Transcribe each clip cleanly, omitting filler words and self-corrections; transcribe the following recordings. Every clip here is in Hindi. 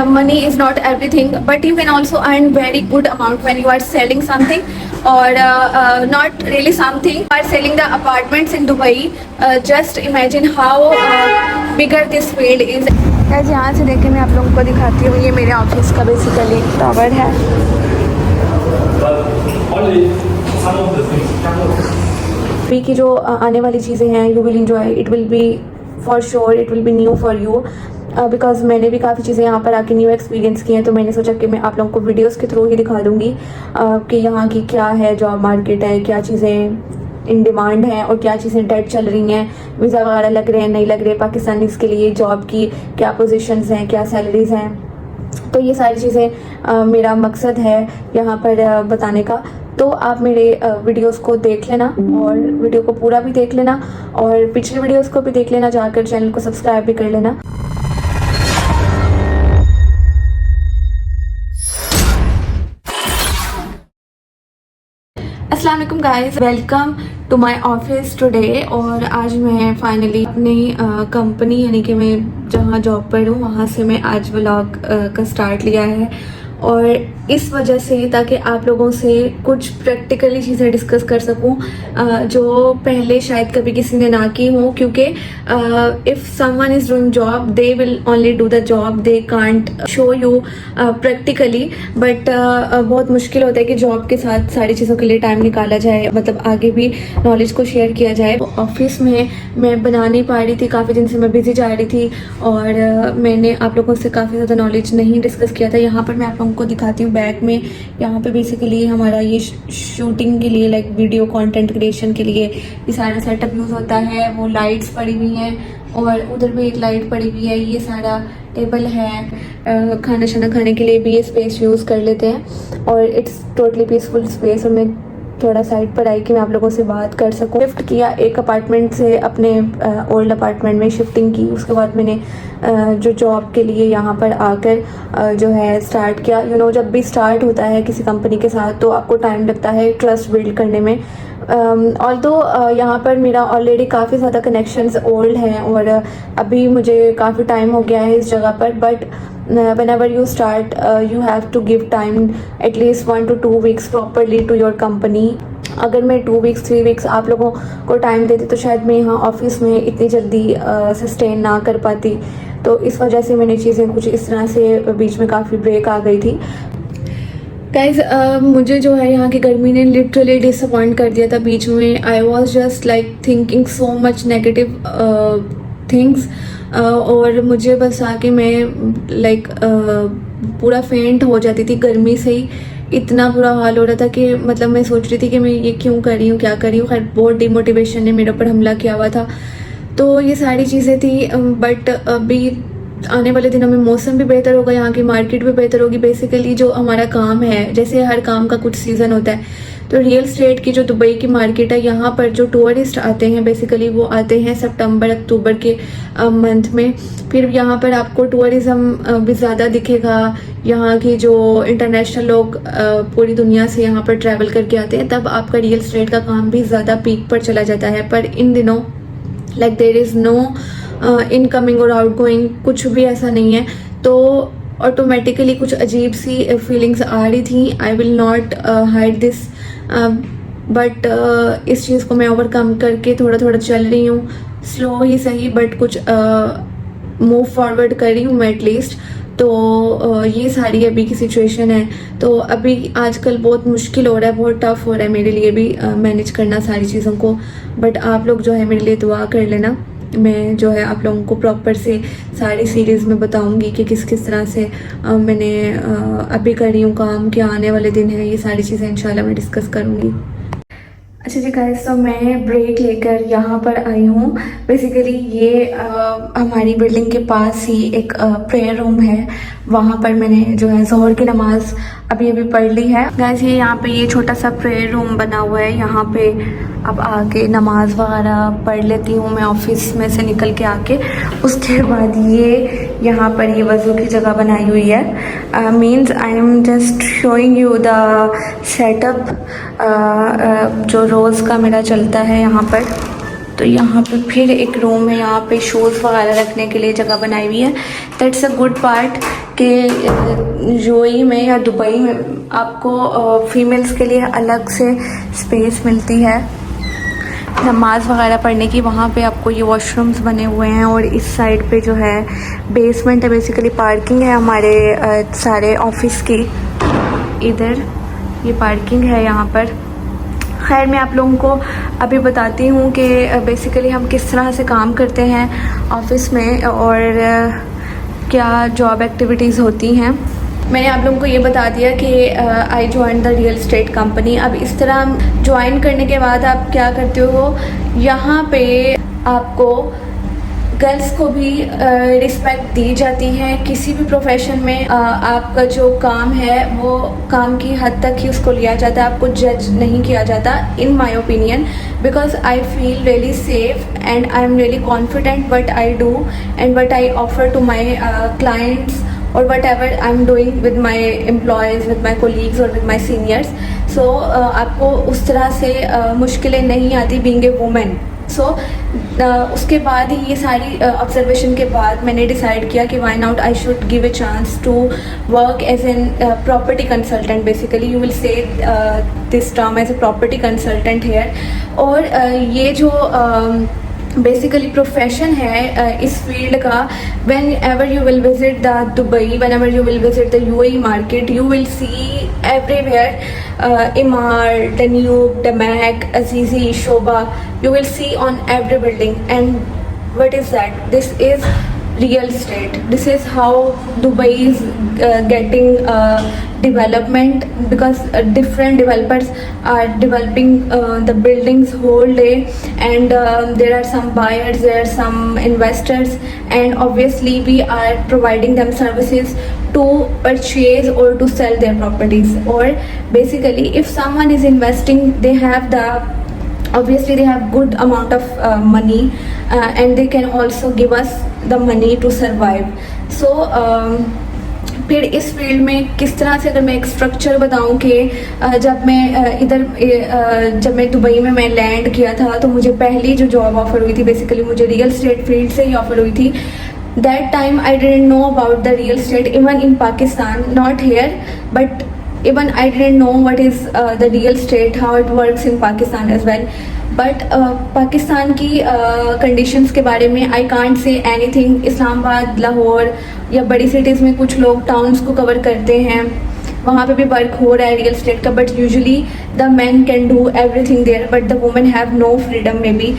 money is not everything, but you can also earn very good amount when you are selling something, or not really something, you are selling the apartments in Dubai. Just imagine how bigger this field is. guys, यहाँ से देख के मैं आप लोगों को दिखाती हूँ, ये मेरे ऑफिस का बेसिकली टावर है. अभी की जो आने वाली चीज़ें हैं, you will enjoy, it will be for sure, it will be new for you, because मैंने भी काफ़ी चीज़ें यहाँ पर आके न्यू एक्सपीरियंस की हैं. तो मैंने सोचा कि मैं आप लोगों को वीडियोस के थ्रू ही दिखा दूँगी कि यहाँ की क्या है जॉब मार्केट है, क्या चीज़ें इन डिमांड हैं और क्या चीज़ें डेड चल रही हैं, वीज़ा वगैरह लग रहे हैं नहीं लग रहे, पाकिस्तानीज़ के लिए जॉब की क्या पोजीशंस हैं, क्या सैलरीज़ हैं. तो ये सारी चीज़ें मेरा मकसद है यहाँ पर बताने का. तो आप मेरे वीडियोस को देख लेना और वीडियो को पूरा भी देख लेना और पिछले वीडियोस को भी देख लेना, जाकर चैनल को सब्सक्राइब भी कर लेना. अस्सलाम वालेकुम guys, welcome to my office today. और आज मैं फाइनली अपनी कंपनी यानी कि मैं जहाँ जॉब पर हूँ वहाँ से मैं आज व्लॉग का स्टार्ट लिया है. और इस वजह से ताकि आप लोगों से कुछ प्रैक्टिकली चीज़ें डिस्कस कर सकूं जो पहले शायद कभी किसी ने ना की हो, क्योंकि if someone is doing job they will only do the job, they can't show you practically. But बहुत मुश्किल होता है कि जॉब के साथ सारी चीज़ों के लिए टाइम निकाला जाए, मतलब आगे भी नॉलेज को शेयर किया जाए. ऑफिस में मैं बना नहीं पा रही थी, काफ़ी दिन से मैं बिज़ी जा रही थी और मैंने आप लोगों से काफ़ी ज़्यादा नॉलेज नहीं डिस्कस किया था. यहाँ पर मैं आप लोगों को दिखाती हूँ बैक में. यहाँ पे बेसिकली हमारा ये शूटिंग के लिए, लाइक वीडियो कंटेंट क्रिएशन के लिए ये सारा सेटअप यूज़ होता है. वो लाइट्स पड़ी हुई हैं और उधर भी एक लाइट पड़ी हुई है. ये सारा टेबल है, खाना शाना खाने के लिए भी ये स्पेस यूज़ कर लेते हैं और इट्स टोटली पीसफुल स्पेस. और मैं थोड़ा साइड पर आई कि मैं आप लोगों से बात कर सकूं. शिफ्ट किया एक अपार्टमेंट से अपने ओल्ड अपार्टमेंट में शिफ्टिंग की. उसके बाद मैंने जो जॉब के लिए यहाँ पर आकर जो है स्टार्ट किया. जब भी स्टार्ट होता है किसी कंपनी के साथ तो आपको टाइम लगता है ट्रस्ट बिल्ड करने में. ऑल्दो यहाँ पर मेरा ऑलरेडी काफ़ी ज़्यादा कनेक्शंस ओल्ड हैं और अभी मुझे काफ़ी टाइम हो गया है इस जगह पर. But whenever you start you have to give time at least 1 to 2 weeks properly to your company. अगर मैं 2 weeks 3 weeks आप लोगों को टाइम देती तो शायद मैं यहाँ ऑफिस में इतनी जल्दी सस्टेन ना कर पाती. तो इस वजह से मैंने चीज़ें कुछ इस तरह से बीच में काफ़ी ब्रेक आ गई थी. गाइज मुझे जो है यहाँ की गर्मी ने लिटरली डिसअपॉइंट कर दिया था बीच में. I was just like thinking so much negative things और मुझे बस आके मैं लाइक पूरा फेंट हो जाती थी गर्मी से ही. इतना बुरा हाल हो रहा था कि मतलब मैं सोच रही थी कि मैं ये क्यों कर रही हूँ, क्या कर रही हूँ. खैर बहुत डिमोटिवेशन ने मेरे ऊपर हमला किया हुआ था. तो ये सारी चीज़ें थी. बट अभी आने वाले दिनों में मौसम भी बेहतर होगा, यहाँ की मार्केट भी बेहतर होगी. बेसिकली जो हमारा काम है, जैसे हर काम का कुछ सीज़न होता है, तो रियल स्टेट की जो दुबई की मार्केट है यहाँ पर जो टूरिस्ट आते हैं बेसिकली वो आते हैं सितंबर अक्टूबर के मंथ में. फिर यहाँ पर आपको टूरिज़्म भी ज़्यादा दिखेगा. यहाँ की जो इंटरनेशनल लोग पूरी दुनिया से यहाँ पर ट्रैवल करके आते हैं, तब आपका रियल स्टेट का काम भी ज़्यादा पीक पर चला जाता है. पर इन दिनों like there is no incoming और आउट गोइंग, कुछ भी ऐसा नहीं है. तो ऑटोमेटिकली कुछ अजीब सी फीलिंग्स आ रही थी. I will not hide this, but इस चीज़ को मैं ओवरकम करके थोड़ा थोड़ा चल रही हूँ. स्लो ही सही बट कुछ मूव फॉरवर्ड कर रही हूँ मैं एटलीस्ट. तो ये सारी अभी की सिचुएशन है. तो अभी आजकल बहुत मुश्किल हो रहा है, बहुत टफ हो रहा है मेरे लिए भी मैनेज करना सारी चीज़ों को. बट आप लोग जो है मेरे लिए दुआ कर लेना. मैं जो है आप लोगों को प्रॉपर से सारी सीरीज़ में बताऊंगी कि किस किस तरह से मैंने अभी कर रही हूँ काम, क्या आने वाले दिन है, ये सारी चीज़ें इंशाल्लाह मैं डिस्कस करूँगी. अच्छा जी गाइस, तो मैं ब्रेक लेकर यहाँ पर आई हूँ. बेसिकली ये हमारी बिल्डिंग के पास ही एक प्रेयर रूम है. वहाँ पर मैंने जो है ज़ोहर की नमाज़ अभी पढ़ ली है. गाइस ये यहाँ पे ये छोटा सा प्रेयर रूम बना हुआ है. यहाँ पे अब आके नमाज वगैरह पढ़ लेती हूँ मैं ऑफिस में से निकल के आके. उसके बाद ये यहाँ पर ये वज़ू की जगह बनाई हुई है. Means I am just showing you the setup जो रोज़ का मेरा चलता है यहाँ पर. तो यहाँ पे फिर एक रूम है, यहाँ पे शूज़ वगैरह रखने के लिए जगह बनाई हुई है. दैट्स अ गुड पार्ट कि यूएई में या दुबई में आपको फीमेल्स के लिए अलग से स्पेस मिलती है नमाज़ वगैरह पढ़ने की। वहाँ पे आपको ये वॉशरूम्स बने हुए हैं और इस साइड पे जो है बेसमेंट है, बेसिकली पार्किंग है हमारे सारे ऑफिस की। इधर ये पार्किंग है यहाँ पर। खैर मैं आप लोगों को अभी बताती हूँ कि बेसिकली हम किस तरह से काम करते हैं ऑफिस में और क्या जॉब एक्टिविटीज़ होती हैं। मैंने आप लोगों को ये बता दिया कि I join the real estate company. अब इस तरह ज्वाइन करने के बाद आप क्या करते हो, यहाँ पे आपको गर्ल्स को भी रिस्पेक्ट दी जाती है। किसी भी प्रोफेशन में आपका जो काम है वो काम की हद तक ही उसको लिया जाता है, आपको जज नहीं किया जाता in my opinion, because I feel really safe and I am really confident what I do and what I offer to my clients or whatever I'm doing with my employees, with my colleagues or with my seniors. So आपको उस तरह से मुश्किलें नहीं आती being a woman. So उसके बाद ही ये सारी ऑब्जर्वेशन के बाद मैंने डिसाइड किया कि why not I should give a chance to work as an property consultant. Basically you will say this term as a property consultant here. और ये जो बेसिकली प्रोफेशन है इस फील्ड का, whenever you will visit the Dubai, whenever you will visit the UAE market, you will see everywhere Emaar, Danube, Damac, Azizi, Sobha, you will see on every building. And what is that? This is real estate. This is how Dubai is getting development, because different developers are developing the buildings whole day, and there are some buyers, there are some investors, and obviously we are providing them services to purchase or to sell their properties. Or basically if someone is investing, they have the obviously they have good amount of money and they can also give us the money to survive. So फिर इस फील्ड में किस तरह से, अगर मैं एक स्ट्रक्चर बताऊं कि जब मैं दुबई में मैं लैंड किया था तो मुझे पहली जो जॉब ऑफर हुई थी, बेसिकली मुझे रियल एस्टेट फील्ड से ही ऑफर हुई थी. That time I didn't know about the real estate even in Pakistan, not here, but even I didn't know what is the real estate, how it works in Pakistan as well. But Pakistan की कंडीशंस के बारे में I can't say anything. Islamabad, Lahore या बड़ी सिटीज़ में कुछ लोग टाउन्स को कवर करते हैं, वहाँ पे भी वर्क हो रहा है रियल एस्टेट का, but usually the man can do everything there but the women have no freedom. Maybe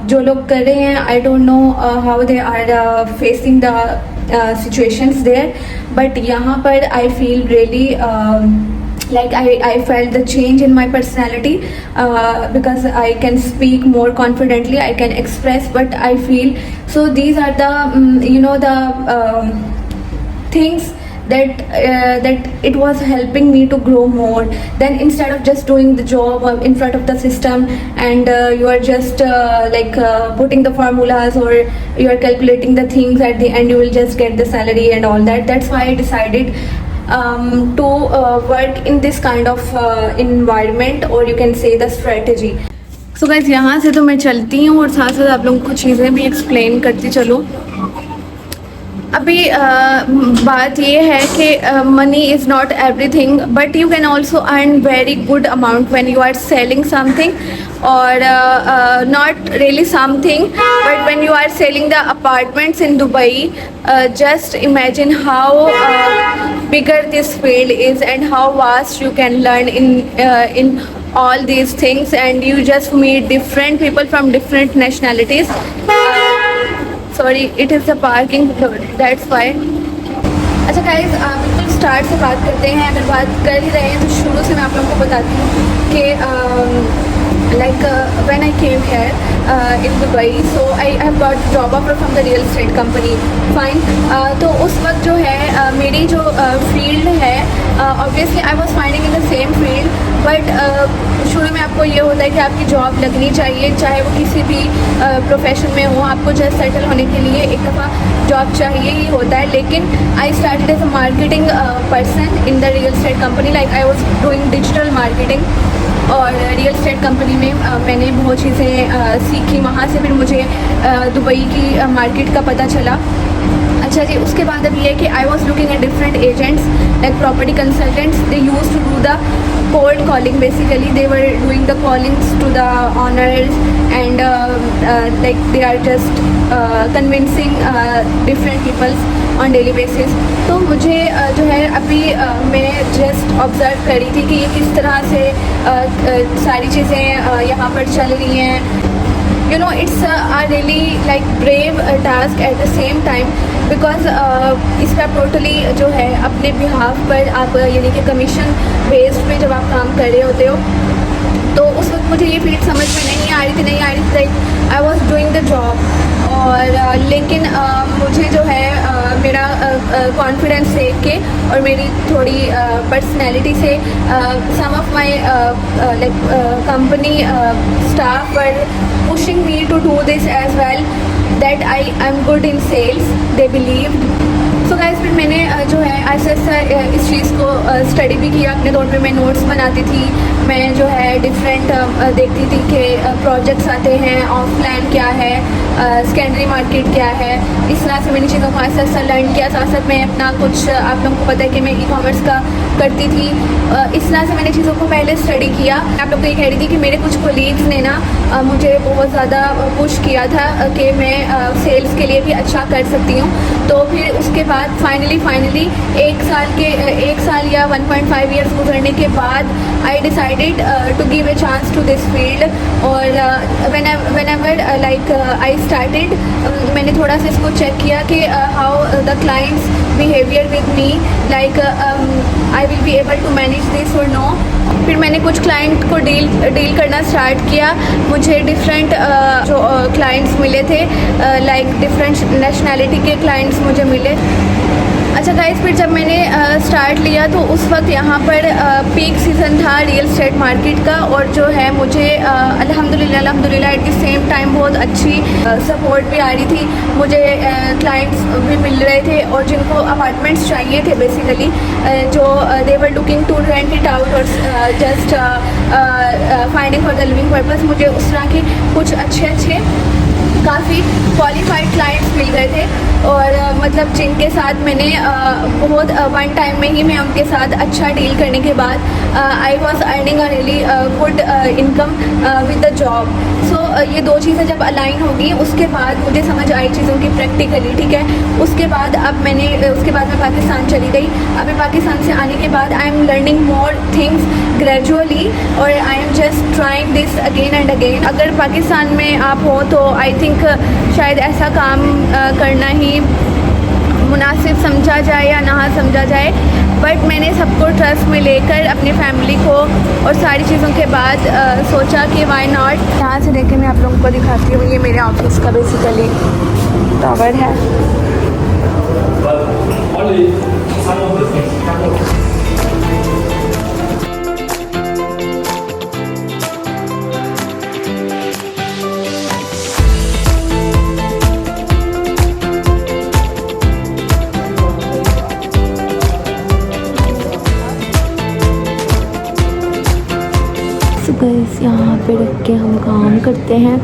जो लोग कर रहे हैं, I don't know how they are facing the situations there, but यहाँ पर I feel really like I felt the change in my personality because I can speak more confidently, I can express what I feel. So these are the the things that it was helping me to grow more. Then instead of just doing the job in front of the system and you are just putting the formulas or you are calculating the things, at the end you will just get the salary and all that. That's why I decided to work in this kind of environment, or you can say the strategy. So guys, यहाँ से तो मैं चलती हूँ और साथ साथ आप लोगों को चीज़ें भी एक्सप्लेन करती चलो. अभी बात ये है कि money is not everything, but you can also earn very good amount when you are selling something, or not really something, but when you are selling the apartments in Dubai, just imagine how bigger this field is and how vast you can learn in all these things, and you just meet different people from different nationalities. Sorry, it is the parking, that's why. अच्छा गाइस, बिल्कुल स्टार्ट से बात करते हैं. अगर बात कर ही रहे हैं तो शुरू से मैं आप लोगों को बताती हूँ कि when I came here in Dubai, so I have got job offer from the real estate company. Fine. तो उस वक्त जो है मेरी जो फील्ड है, obviously I was finding in the same field, but शुरू में आपको ये होता है कि आपकी जॉब लगनी चाहिए, चाहे वो किसी भी प्रोफेशन में हो, आपको जस्ट सेटल होने के लिए एक दफ़ा जॉब चाहिए ही होता है. लेकिन I started as a marketing person in the real estate company, like I was doing digital marketing. और रियल एस्टेट कंपनी में मैंने बहुत चीज़ें सीखी. वहाँ से फिर मुझे दुबई की मार्केट का पता चला. अच्छा जी, उसके बाद अब ये है कि I was looking at different agents like property consultants. They use to do the cold calling. Basically they were doing the callings to the owners and like they are just convincing different people on daily basis. तो मुझे जो है अभी मैं जस्ट ऑब्ज़र्व कर रही थी कि ये किस तरह से सारी चीज़ें यहाँ पर चल रही हैं. You know, it's a really like brave task at the same time because इस पर आप टोटली जो है अपने बिहाफ पर आप यानी कि कमीशन बेस्ड पे जब आप काम कर रहे होते हो, तो उस वक्त मुझे ये फील्ड समझ में नहीं आ रही थी like I was doing the job. और लेकिन मुझे जो है मेरा कॉन्फिडेंस देख के और मेरी थोड़ी पर्सनैलिटी से some of my like company staff were pushing me to do this as well, that I am good in sales, they believed. So guys, फिर मैंने जो है ऐसा इस चीज़ को स्टडी भी किया अपने तौर पे. मैं नोट्स बनाती थी, मैं जो है डिफरेंट देखती थी कि प्रोजेक्ट्स आते हैं, ऑफलाइन क्या है, सेकेंडरी मार्केट क्या है. इस तरह से मैंने चीज़ों को ऐसा लर्न किया. साथ साथ मैं अपना कुछ, आप लोगों को पता है कि मैं ई-कॉमर्स का करती थी. इस तरह से मैंने चीज़ों को पहले स्टडी किया. आप लोग को ये कह रही थी कि मेरे कुछ कोलीग्स ने ना मुझे बहुत ज़्यादा पुश किया था कि मैं सेल्स के लिए भी अच्छा कर सकती हूँ. तो फिर उसके बाद फाइनली एक साल या 1.5 ईयर्स गुजरने के बाद I decided to give a chance to this field. और whenever like आई स्टार्टेड, मैंने थोड़ा सा इसको चेक किया कि how the clients behaviour with me, like I will be able to manage this और नो. फिर मैंने कुछ क्लाइंट को डील करना स्टार्ट किया. मुझे डिफरेंट जो क्लाइंट्स मिले थे, लाइक डिफरेंट नेशनैलिटी के क्लाइंट्स मुझे मिले. अच्छा गाइस, फिर जब मैंने स्टार्ट लिया तो उस वक्त यहाँ पर पीक सीज़न था रियल एस्टेट मार्केट का. और जो है मुझे अल्हम्दुलिल्लाह एट द सेम टाइम बहुत अच्छी सपोर्ट भी आ रही थी. मुझे क्लाइंट्स भी मिल रहे थे और जिनको अपार्टमेंट्स चाहिए थे बेसिकली, जो they were looking to rent it out और just finding for the living purpose. मुझे उस तरह के कुछ अच्छे काफ़ी क्वालिफाइड क्लाइंट्स मिल गए थे. और मतलब जिनके साथ मैंने बहुत वन टाइम में ही मैं उनके साथ अच्छा डील करने के बाद I was earning a really good income with the job. So ये दो चीज़ें जब अलाइन होगी उसके बाद मुझे समझ आई चीज़ों की प्रैक्टिकली. ठीक है, उसके बाद मैं पाकिस्तान चली गई. अभी पाकिस्तान से आने के बाद I am learning more things gradually और I am just trying this again and again. अगर पाकिस्तान में आप हो तो आई थिंक शायद ऐसा काम करना ही मुनासिब समझा जाए या ना समझा जाए. बट मैंने सबको ट्रस्ट में लेकर अपनी फैमिली को और सारी चीज़ों के बाद सोचा कि वाई नॉट. यहाँ से देख के मैं आप लोगों को दिखाती हूँ. ये मेरे ऑफिस का बेसिकली टावर है. गाइस, यहाँ पे रख के हम काम करते हैं.